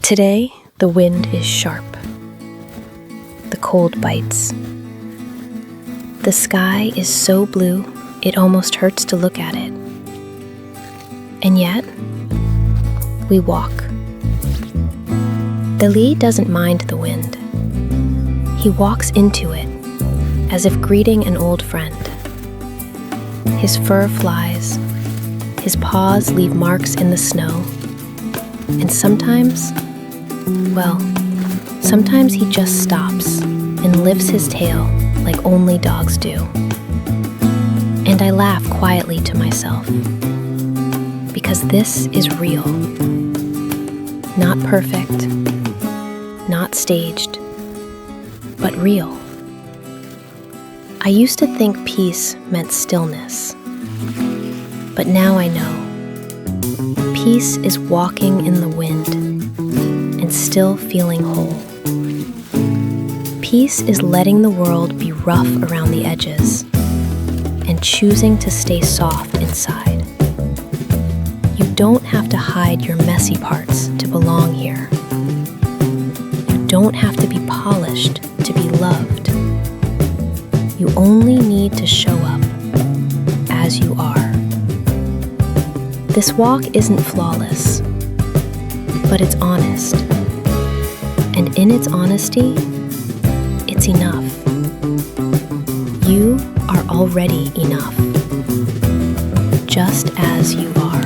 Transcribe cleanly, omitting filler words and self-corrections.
Today, the wind is sharp. The cold bites. The sky is so blue, it almost hurts to look at it. And yet, we walk. Belyi doesn't mind the wind. He walks into it, as if greeting an old friend. His fur flies, his paws leave marks in the snow, and sometimes he just stops and lifts his tail like only dogs do. And I laugh quietly to myself, because this is real. Not perfect, not staged, but real. I used to think peace meant stillness, but now I know. Peace is walking in the wind and still feeling whole. Peace is letting the world be rough around the edges and choosing to stay soft inside. You don't have to hide your messy parts to belong here. You don't have to be polished to be loved. You only need to show up as you are. This walk isn't flawless, but it's honest. And in its honesty, it's enough. You are already enough, just as you are.